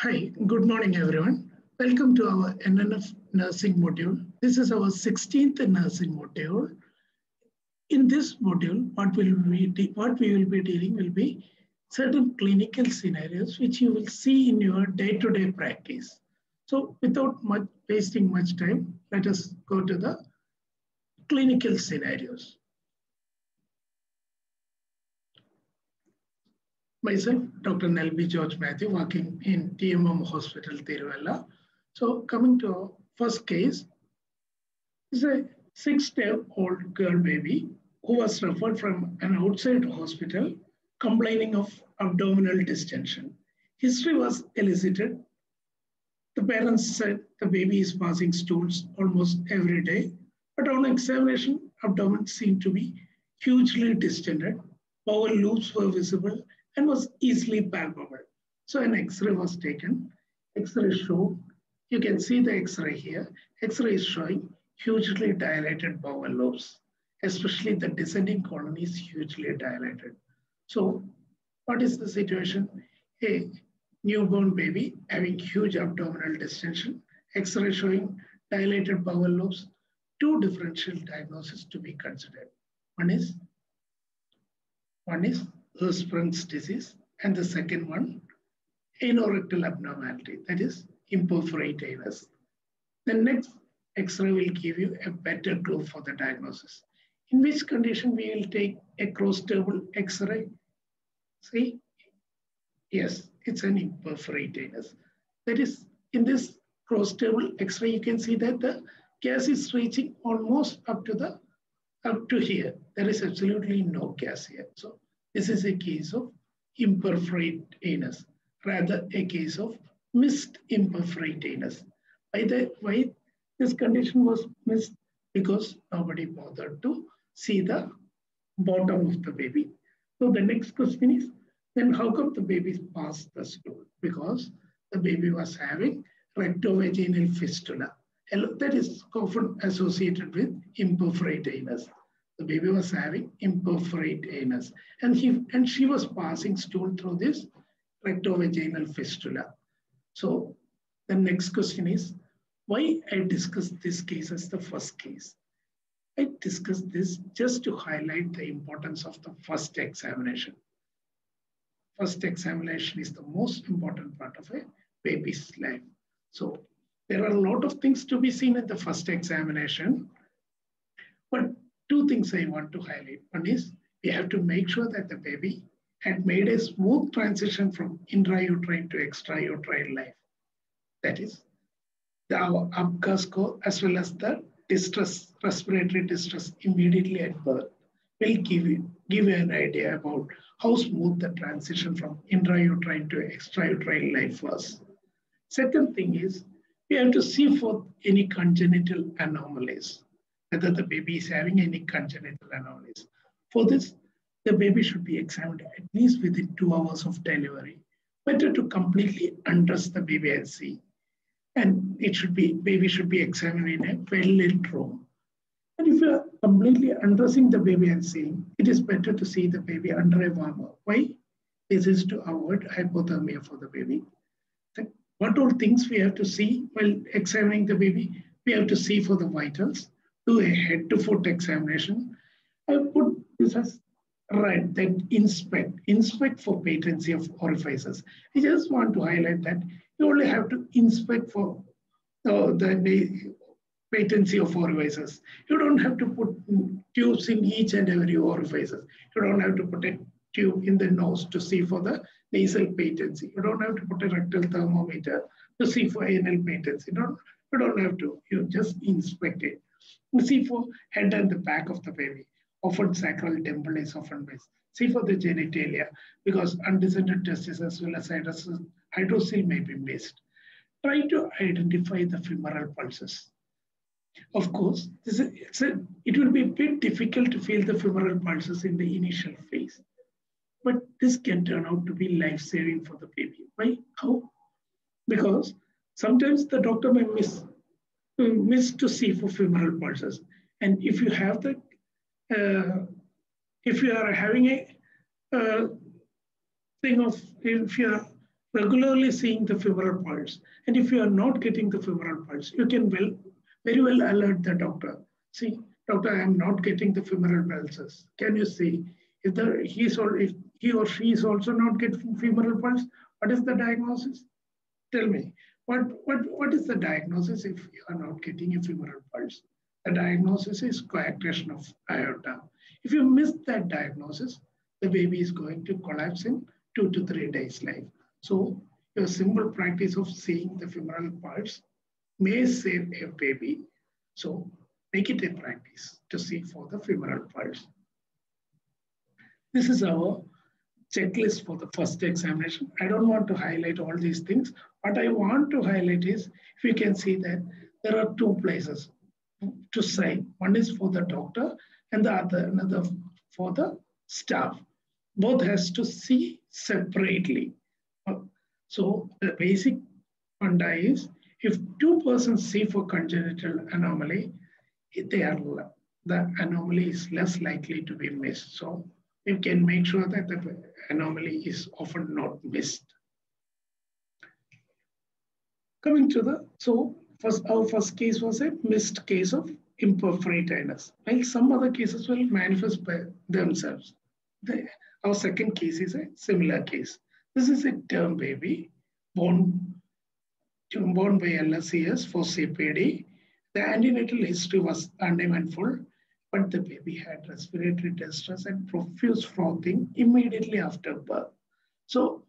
Hi, good morning, everyone. Welcome to our NNF nursing module. This is our 16th nursing module. In this module, what we will be dealing will be certain clinical scenarios which you will see in your day-to-day practice. So without wasting much time, let us go to the clinical scenarios. Myself, Dr. Nelby George Matthew, working in TMM Hospital, Tiruvalla. So coming to our first case, is a 6-day-old girl baby who was referred from an outside hospital complaining of abdominal distension. History was elicited. The parents said the baby is passing stools almost every day, but on examination, abdomen seemed to be hugely distended. Bowel loops were visible and was easily palpable. So an X-ray was taken. X-ray showed, you can see the X-ray here. X-ray is showing hugely dilated bowel lobes, especially the descending colon is hugely dilated. So what is the situation? A newborn baby having huge abdominal distension, X-ray showing dilated bowel lobes, two differential diagnoses to be considered. One is Hirschsprung's disease, and the second one, anorectal abnormality, that is imperforate anus. The next X-ray will give you a better clue for the diagnosis. In which condition we will take a cross-table X-ray? See, yes, it's an imperforate anus. That is, in this cross-table X-ray, you can see that the gas is reaching almost up to here. There is absolutely no gas here. So this is a case of imperforate anus, rather a case of missed imperforate anus. Why this condition was missed? Because nobody bothered to see the bottom of the baby. So the next question is, then how come the baby passed the stool? Because the baby was having rectovaginal fistula. That is often associated with imperforate anus. The baby was having imperforate anus, and she was passing stool through this rectovaginal fistula. So the next question is, why I discussed this case as the first case? I discussed this just to highlight the importance of the first examination. First examination is the most important part of a baby's life. So there are a lot of things to be seen in the first examination, but two things I want to highlight. One is we have to make sure that the baby had made a smooth transition from intrauterine to extrauterine life. That is, the ABGA score as well as the distress, respiratory distress immediately at birth will give you an idea about how smooth the transition from intrauterine to extrauterine life was. Second thing is, we have to see for any congenital anomalies, whether the baby is having any congenital anomalies. For this, the baby should be examined at least within 2 hours of delivery. Better to completely undress the baby and see. And baby should be examined in a well-lit room. And if you are completely undressing the baby and seeing, it is better to see the baby under a warmer. Why? This is to avoid hypothermia for the baby. What all things we have to see while examining the baby? We have to see for the vitals, do a head-to-foot examination. I put this as right, that inspect for patency of orifices. I just want to highlight that you only have to inspect for the patency of orifices. You don't have to put tubes in each and every orifices. You don't have to put a tube in the nose to see for the nasal patency. You don't have to put a rectal thermometer to see for anal patency. You don't have to. You just inspect it. You see for head and the back of the baby. Often sacral temple is often missed. See for the genitalia, because undescended testes as well as hydrocele may be missed. Try to identify the femoral pulses. Of course, it will be a bit difficult to feel the femoral pulses in the initial phase, but this can turn out to be life-saving for the baby. Why? How? Because sometimes the doctor may miss to see for femoral pulses, and if you have the if you are having a thing of, if you are regularly seeing the femoral pulse. And if you are not getting the femoral pulse, you can very well alert the doctor. See, doctor, I am not getting the femoral pulses. Can you see if if he or she is also not getting femoral pulse? What is the diagnosis? Tell me, what is the diagnosis if you are not getting a femoral pulse? The diagnosis is coarctation of aorta. If you miss that diagnosis, the baby is going to collapse in 2 to 3 days life. So your simple practice of seeing the femoral pulse may save a baby. So make it a practice to see for the femoral pulse. This is our checklist for the first examination. I don't want to highlight all these things. What I want to highlight is, if you can see that there are two places to sign. One is for the doctor and another for the staff. Both has to see separately. So the basic funda is, if two persons see for congenital anomaly, the anomaly is less likely to be missed. So you can make sure that the anomaly is often not missed. Coming to our first case was a missed case of imperforate anus, while some other cases will manifest by themselves. Our second case is a similar case. This is a term baby born by LSCS for CPD. The antenatal history was uneventful, but the baby had respiratory distress and profuse frothing immediately after birth. So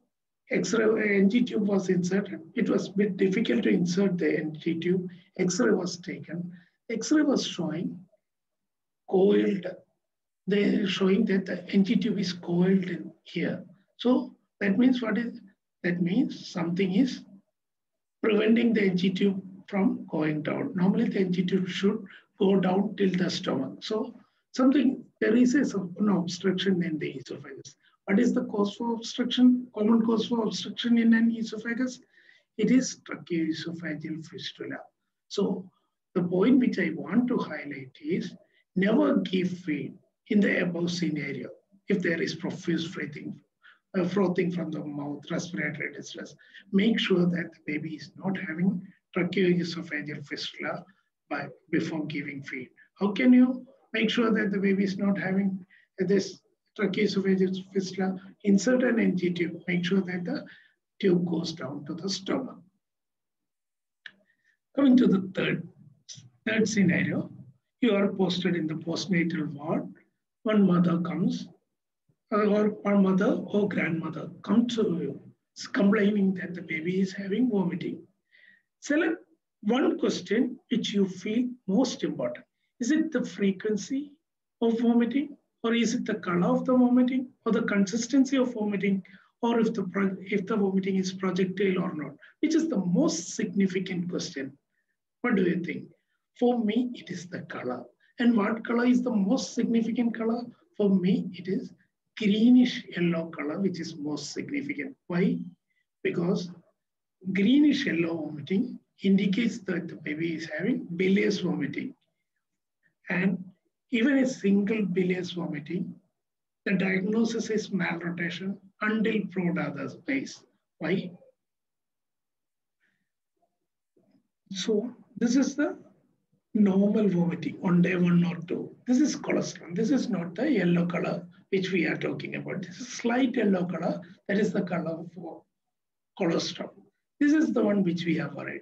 X-ray NG tube was inserted. It was a bit difficult to insert the NG tube. X-ray was taken. X-ray was showing coiled. They're showing that the NG tube is coiled in here. So that means what is? That means something is preventing the NG tube from going down. Normally the NG tube should go down till the stomach. So there is an obstruction in the esophagus. What is the cause for obstruction? Common cause for obstruction in an esophagus? It is tracheoesophageal fistula. So the point which I want to highlight is, never give feed in the above scenario if there is profuse frothing from the mouth, respiratory distress. Make sure that the baby is not having tracheoesophageal fistula before giving feed. How can you make sure that the baby is not having this tracheoesophageal fistula? Insert an NG tube. Make sure that the tube goes down to the stomach. Coming to the third scenario, you are posted in the postnatal ward. One mother comes, or one mother or grandmother come to you complaining that the baby is having vomiting. Select one question which you feel most important. Is it the frequency of vomiting, or is it the color of the vomiting, or the consistency of vomiting, or if the vomiting is projectile or not? Which is the most significant question? What do you think? For me, it is the color. And what color is the most significant color? For me, it is greenish yellow color, which is most significant. Why? Because greenish yellow vomiting indicates that the baby is having bilious vomiting. And even a single bilious vomiting, the diagnosis is malrotation until proved otherwise. Why? So this is the normal vomiting on day 1 or 2. This is colostrum. This is not the yellow color which we are talking about. This is slight yellow color. That is the color for colostrum. This is the one which we have worried.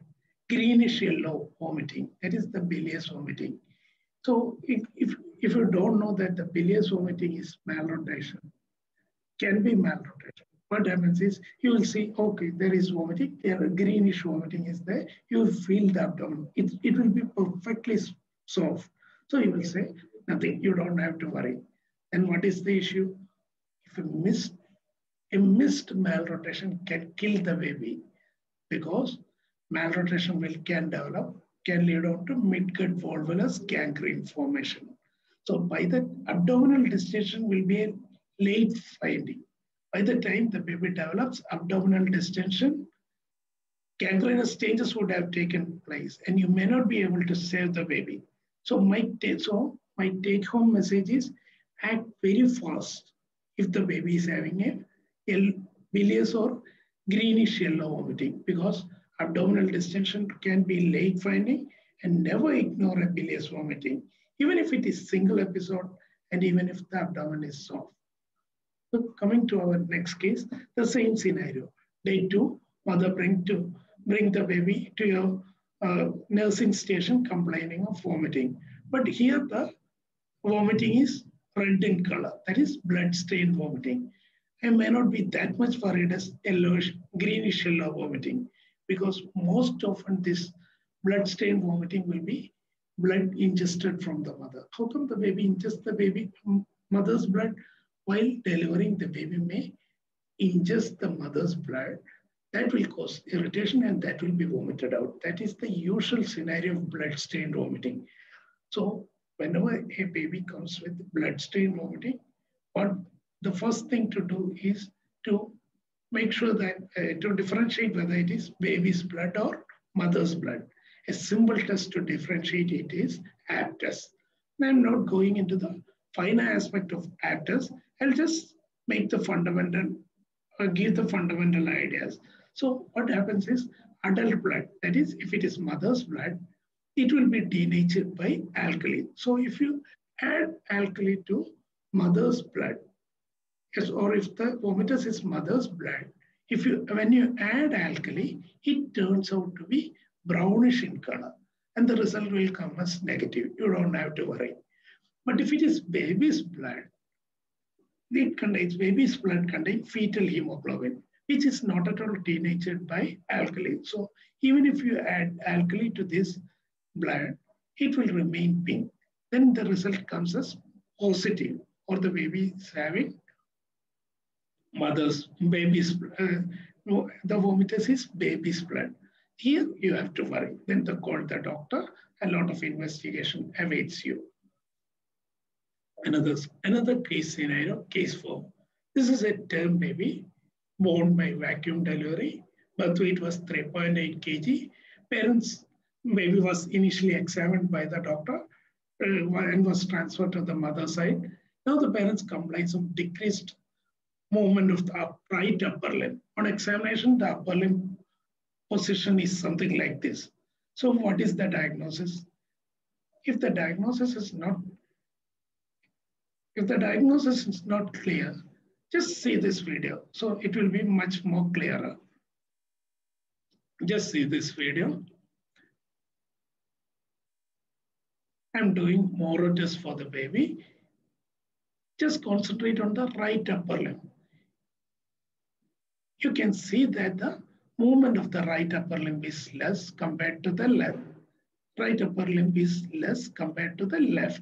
Greenish yellow vomiting. That is the bilious vomiting. So if you don't know that the bilious vomiting is malrotation, can be malrotation. What happens is, you will see, okay, there is vomiting, there greenish vomiting is there, you will feel the abdomen. It will be perfectly soft. So you will say, nothing, you don't have to worry. And what is the issue? If a missed malrotation can kill the baby, because malrotation can lead on to midgut volvulus gangrene formation. So by the abdominal distension will be a late finding. By the time the baby develops abdominal distension, gangrenous changes would have taken place, and you may not be able to save the baby. So my take-home message is, act very fast if the baby is having a bilious or greenish yellow vomiting, because abdominal distension can be late finding, and never ignore a bilious vomiting, even if it is single episode and even if the abdomen is soft. So coming to our next case, the same scenario. Day 2, mother bring the baby to your nursing station complaining of vomiting. But here the vomiting is red in color, that is blood stained vomiting. I may not be that much worried as yellowish, greenish yellow vomiting, because most often this blood stained vomiting will be blood ingested from the mother. How come the baby ingests the baby mother's blood? While delivering, the baby may ingest the mother's blood. That will cause irritation and that will be vomited out. That is the usual scenario of blood stained vomiting. So whenever a baby comes with blood stained vomiting, what the first thing to do is to make sure that to differentiate whether it is baby's blood or mother's blood. A simple test to differentiate it is AB test. I'm not going into the finer aspect of AB test. I'll just make the fundamental, give the fundamental ideas. So what happens is adult blood, that is, if it is mother's blood, it will be denatured by alkali. So if you add alkali to mother's blood, yes, or if the vomitus is mother's blood, when you add alkali, it turns out to be brownish in color, and the result will come as negative. You don't have to worry. But if it is baby's blood, baby's blood contains fetal hemoglobin, which is not at all denatured by alkali. So even if you add alkali to this blood, it will remain pink. Then the result comes as positive, or the baby is having baby's no, the vomitus is baby's blood. Here you have to worry. Then they call the doctor. A lot of investigation awaits you. Another case scenario, case 4. This is a term baby born by vacuum delivery. Birth weight was 3.8 kg. Baby was initially examined by the doctor and was transferred to the mother side. Now the parents complains of decreased movement of the right upper limb. On examination, the upper limb position is something like this. So what is the diagnosis? If the diagnosis is not clear, just see this video. So it will be much more clearer. Just see this video. I'm doing Moro test for the baby. Just concentrate on the right upper limb. You can see that the movement of the right upper limb is less compared to the left. Right upper limb is less compared to the left.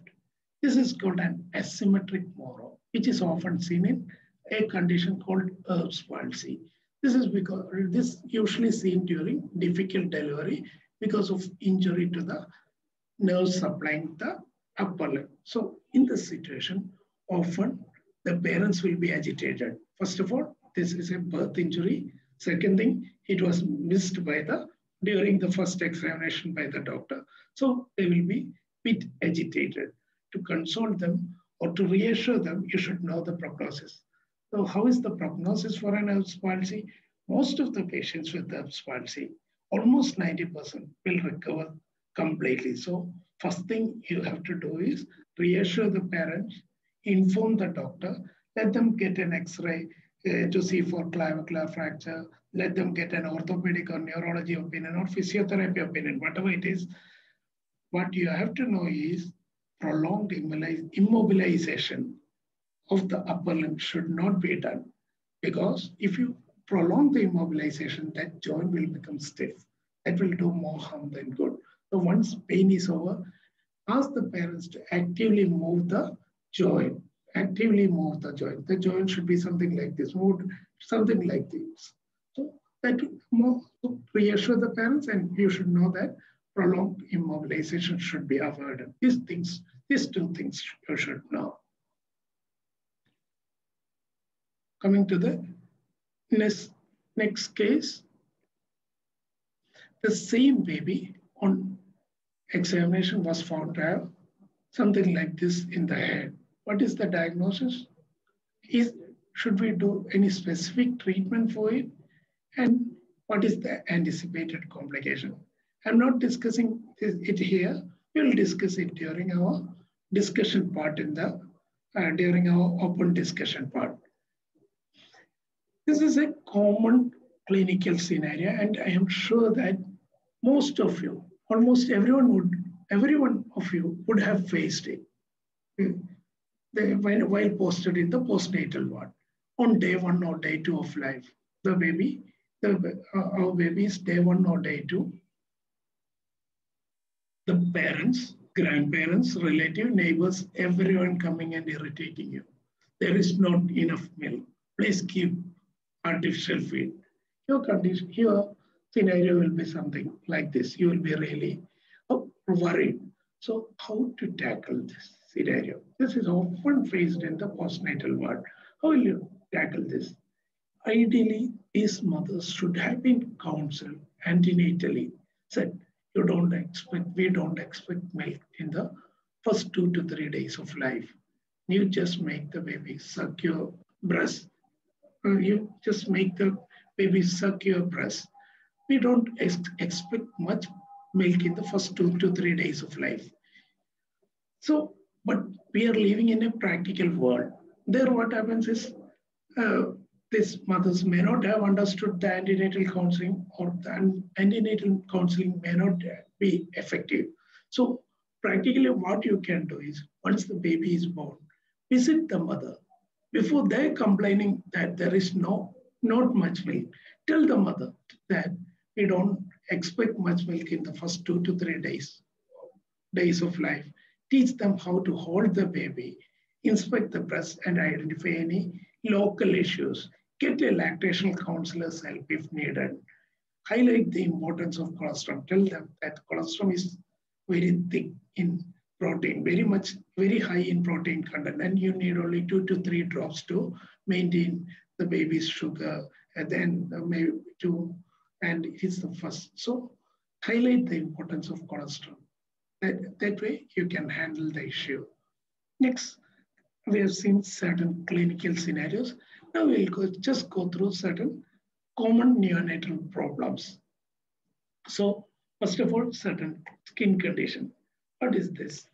This is called an asymmetric Moro, which is often seen in a condition called Erb's palsy. This is because this usually seen during difficult delivery because of injury to the nerves supplying the upper limb. So in this situation, often the parents will be agitated. First of all, this is a birth injury. Second thing, it was missed during the first examination by the doctor. So they will be a bit agitated. To console them or to reassure them, you should know the prognosis. So how is the prognosis for an Erb's palsy? Most of the patients with Erb's palsy, almost 90%, will recover completely. So first thing you have to do is reassure the parents, inform the doctor, let them get an X-ray to see for clavicular fracture, let them get an orthopedic or neurology opinion or physiotherapy opinion, whatever it is. What you have to know is prolonged immobilization of the upper limb should not be done, because if you prolong the immobilization, that joint will become stiff. That will do more harm than good. So once pain is over, ask the parents to actively move the joint. Actively move the joint. The joint should be something like this, moved something like this. So that more to reassure the parents, and you should know that prolonged immobilization should be avoided. These two things you should know. Coming to the next case, the same baby on examination was found to have something like this in the head. What is the diagnosis? Should we do any specific treatment for it? and what is the anticipated complication. I'm not discussing it here. We'll discuss it during our discussion part during our open discussion part. This is a common clinical scenario, and I am sure that most of you, almost every one of you would have faced it while posted in the postnatal ward on day 1 or day 2 of life. Our baby is day 1 or day 2. The parents, grandparents, relative, neighbors, everyone coming and irritating you. There is not enough milk. Please keep artificial feed. Your scenario will be something like this. You will be really worried. So how to tackle this scenario? This is often faced in the postnatal ward. How will you tackle this? Ideally, these mothers should have been counseled antenatally. Said, we don't expect milk in the first 2 to 3 days of life. You just make the baby suck your breast. You just make the baby suck your breast. We don't expect much milk in the first 2 to 3 days of life. So, but we are living in a practical world. There, what happens is these mothers may not have understood the antenatal counseling, or the antenatal counseling may not be effective. So, practically, what you can do is once the baby is born, visit the mother before they're complaining that there is not much milk. Tell the mother that we don't expect much milk in the first 2 to 3 days of life. Teach them how to hold the baby, inspect the breast, and identify any local issues. Get a lactational counselor's help if needed. Highlight the importance of colostrum. Tell them that colostrum is very thick in protein, very high in protein content, and you need only 2 to 3 drops to maintain the baby's sugar, and then maybe and it's the first. So highlight the importance of colostrum. That way you can handle the issue. Next, we have seen certain clinical scenarios. Now we'll just go through certain common neonatal problems. So first of all, certain skin condition. What is this?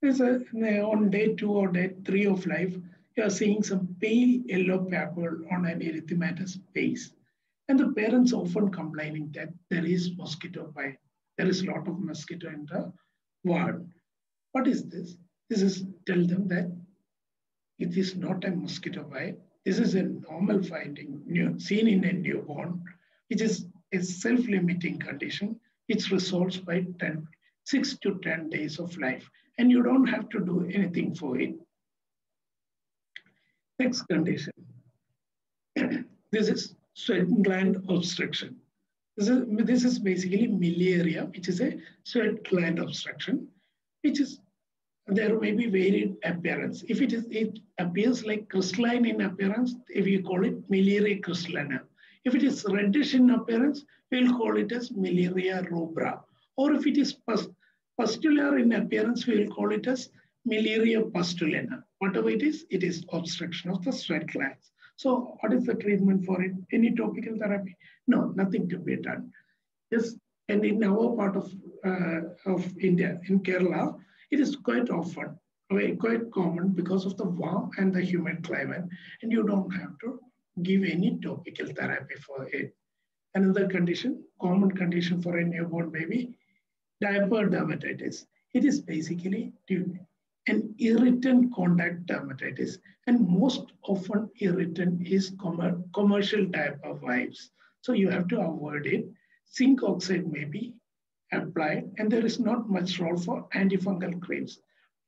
On day 2 or day 3 of life, you are seeing some pale yellow papule on an erythematous base. And the parents often complaining that there is mosquito bite. There is a lot of mosquito in the ward. What is this? This is tell them that it is not a mosquito bite. This is a normal finding seen in a newborn, which is a self-limiting condition. It resolves by 6 to 10 days of life, and you don't have to do anything for it. Next condition. This is sweat gland obstruction. This is basically miliaria, which is a sweat gland obstruction, which is there may be varied appearance. If it appears like crystalline in appearance, if you call it miliaria crystallina. If it is reddish in appearance, we'll call it as miliaria rubra. Or if it is pustular in appearance, we'll call it as miliaria pustulina. Whatever it is obstruction of the sweat glands. So what is the treatment for it? Any topical therapy? No, nothing to be done. Yes, and in our part of India, in Kerala, it is quite common because of the warm and the humid climate, and you don't have to give any topical therapy for it. Another condition, common condition for a newborn baby, diaper dermatitis. It is basically an irritant contact dermatitis, and most often irritant is commercial diaper wipes. So you have to avoid it. Zinc oxide may be applied, and there is not much role for antifungal creams.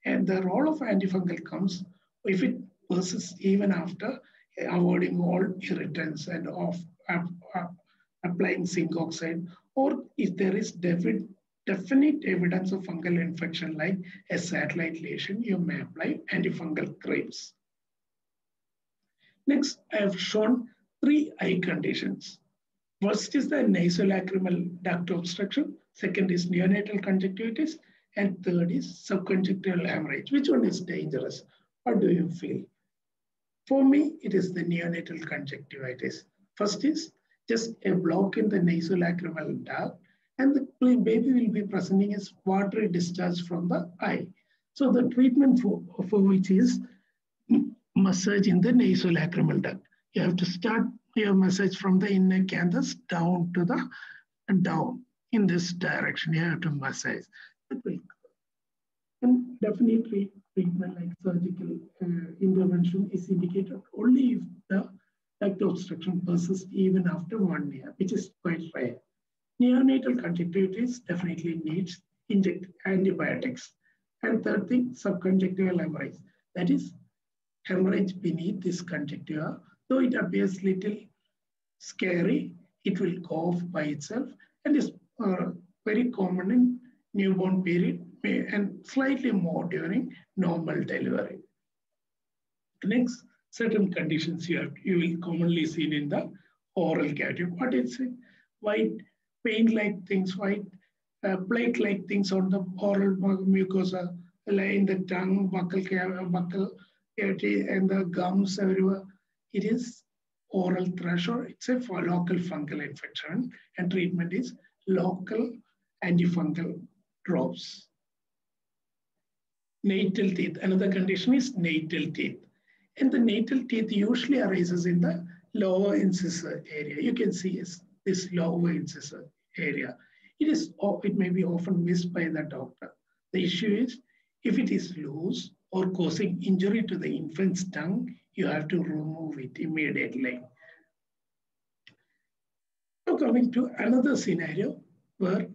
And the role of antifungal comes if it persists even after avoiding all irritants and applying zinc oxide, or if there is definite evidence of fungal infection like a satellite lesion, you may apply antifungal creams. Next, I have shown 3 eye conditions. First is the nasolacrimal duct obstruction. Second is neonatal conjunctivitis. And third is subconjunctival hemorrhage. Which one is dangerous? What do you feel? For me, it is the neonatal conjunctivitis. First is just a block in the nasolacrimal duct, and the baby will be presenting as watery discharge from the eye. So the treatment for which is massage in the nasolacrimal duct. You have to start your massage from the inner canthus down to the down in this direction. You have to massage. And definitely treatment like surgical intervention is indicated only if the duct obstruction persists even after 1 year, which is quite rare. Neonatal conjunctivitis definitely needs inject antibiotics. And third thing, subconjunctival hemorrhage. That is hemorrhage beneath this conjunctiva. Though it appears little scary, it will go off by itself and is very common in newborn period and slightly more during normal delivery. Next, certain conditions you will commonly see in the oral cavity. What is it? White paint-like things, white plaque-like things on the oral mucosa, in the tongue, buccal cavity, and the gums everywhere. It is oral thrush, or it's a local fungal infection, and treatment is local antifungal drops. Natal teeth. Another condition is natal teeth. And the natal teeth usually arises in the lower incisor area. You can see this lower incisor area. It may be often missed by the doctor. The issue is if it is loose or causing injury to the infant's tongue, you have to remove it immediately. Now coming to another scenario where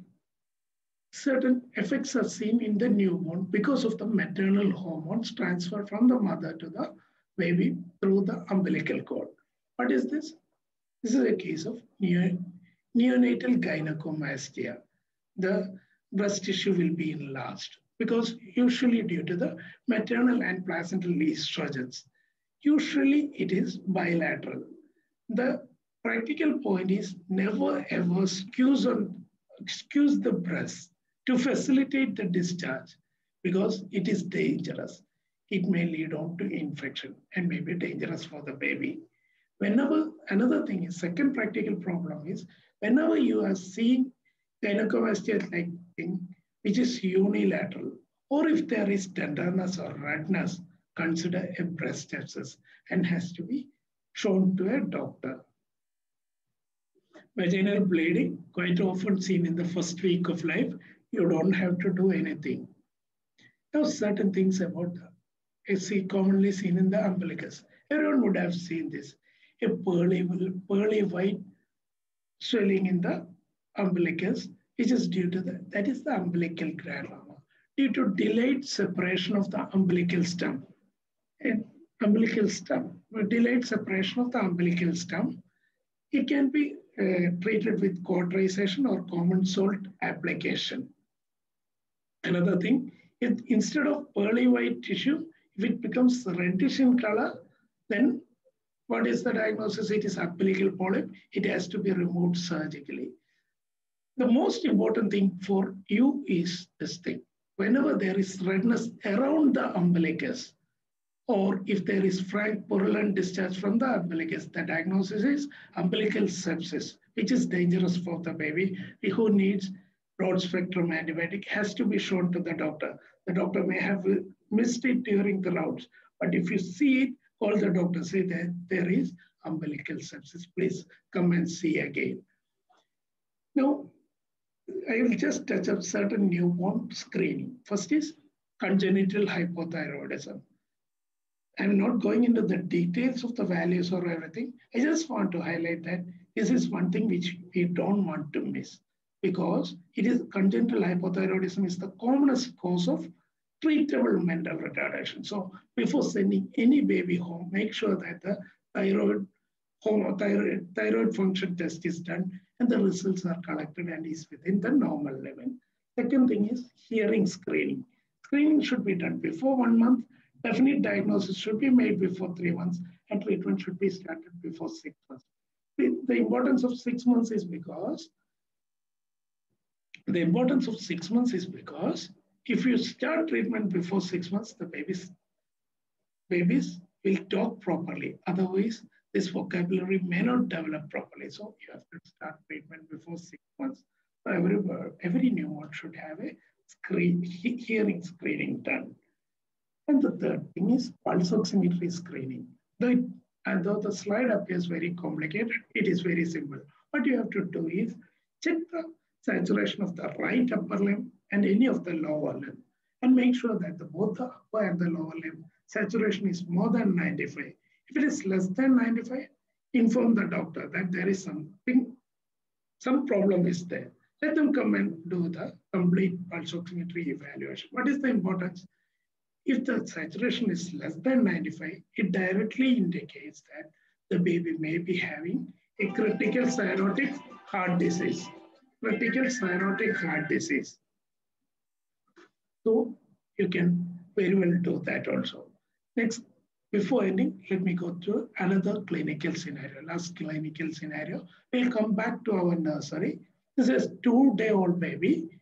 certain effects are seen in the newborn because of the maternal hormones transferred from the mother to the baby through the umbilical cord. What is this? This is a case of neonatal gynecomastia. The breast tissue will be enlarged because usually due to the maternal and placental estrogens. Usually it is bilateral. The practical point is never ever squeeze the breast to facilitate the discharge because it is dangerous. It may lead on to infection and may be dangerous for the baby. Another thing is, second practical problem is, whenever you are seeing gynecomastia-like thing, which is unilateral, or if there is tenderness or redness, consider a breast abscess and has to be shown to a doctor. Vaginal bleeding, quite often seen in the first week of life, you don't have to do anything. Now, certain things about commonly seen in the umbilicus. Everyone would have seen this. A pearly white swelling in the umbilicus, which is due to that is the umbilical granuloma, due to delayed separation of the umbilical stem. Delayed separation of the umbilical stem, it can be treated with cauterization or common salt application. Another thing, instead of pearly white tissue, if it becomes reddish in color, then what is the diagnosis? It is umbilical polyp. It has to be removed surgically. The most important thing for you is this thing. Whenever there is redness around the umbilicus, or if there is frank purulent discharge from the umbilicus, the diagnosis is umbilical sepsis, which is dangerous for the baby who needs broad spectrum antibiotic, has to be shown to the doctor. The doctor may have missed it during the rounds, but if you see it, call the doctor, say that there is umbilical sepsis. Please come and see again. Now, I will just touch up certain newborn screening. First is congenital hypothyroidism. I'm not going into the details of the values or everything. I just want to highlight that this is one thing which we don't want to miss, because it is congenital hypothyroidism is the commonest cause of treatable mental retardation. So before sending any baby home, make sure that the thyroid function test is done and the results are collected and is within the normal level. Second thing is hearing screening. Screening should be done before 1 month. Definite diagnosis should be made before 3 months, and treatment should be started before 6 months. The importance of 6 months is because if you start treatment before 6 months, the babies will talk properly. Otherwise, this vocabulary may not develop properly. So you have to start treatment before 6 months. So every newborn should have a hearing screening done. And the third thing is pulse oximetry screening. And though the slide appears very complicated, it is very simple. What you have to do is check the saturation of the right upper limb and any of the lower limb, and make sure that both the upper and the lower limb saturation is more than 95. If it is less than 95, inform the doctor that there is some problem is there. Let them come and do the complete pulse oximetry evaluation. What is the importance? If the saturation is less than 95, it directly indicates that the baby may be having a critical cyanotic heart disease. Critical cyanotic heart disease. So you can very well do that also. Next, before ending, let me go through another clinical scenario, last clinical scenario. We'll come back to our nursery. This is a 2-day-old baby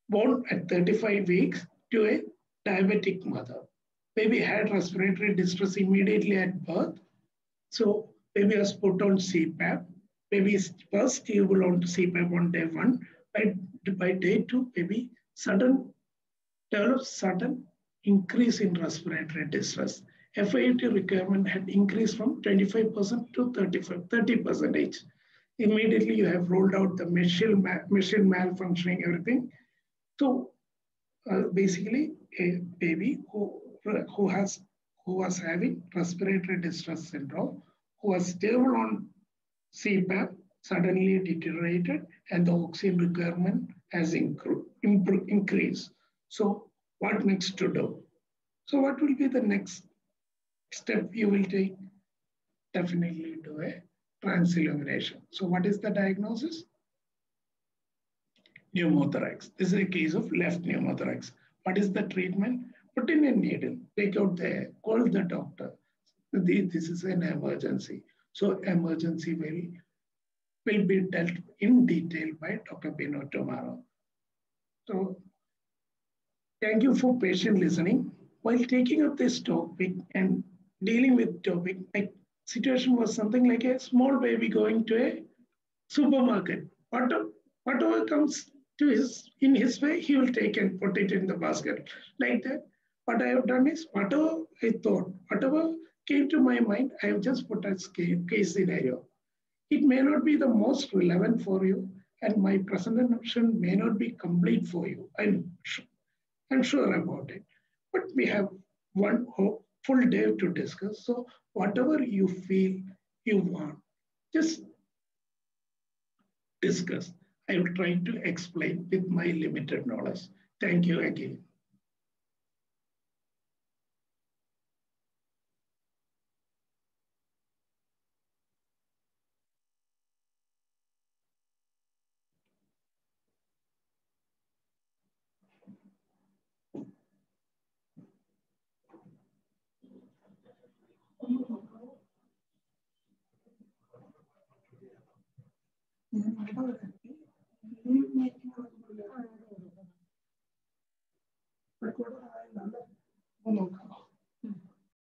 born at 35 weeks to a diabetic mother. Baby had respiratory distress immediately at birth. So baby was put on CPAP. Baby is first stable on CPAP on day 1. By day 2, baby develops sudden increase in respiratory distress. FIT requirement had increased from 25% to 30%. Immediately you have rolled out the machine malfunctioning, everything. So basically a baby who was having respiratory distress syndrome, who was stable on CPAP, suddenly deteriorated and the oxygen requirement has increased. So what next to do? So what will be the next step you will take? Definitely do a transillumination. So what is the diagnosis? Pneumothorax. This is a case of left pneumothorax. What is the treatment? Put in a needle, take out the air, call the doctor. This is an emergency. So emergency will be dealt in detail by Dr. Bino tomorrow. So thank you for patient listening. While taking up this topic and dealing with topic, my situation was something like a small baby going to a supermarket. Whatever comes in his way, he will take and put it in the basket. Like that, what I have done is whatever I thought, whatever came to my mind, I have just put as case scenario. It may not be the most relevant for you, and my presentation may not be complete for you. I'm sure about it. But we have one full day to discuss. So whatever you feel you want, just discuss. I will try to explain with my limited knowledge. Thank you again.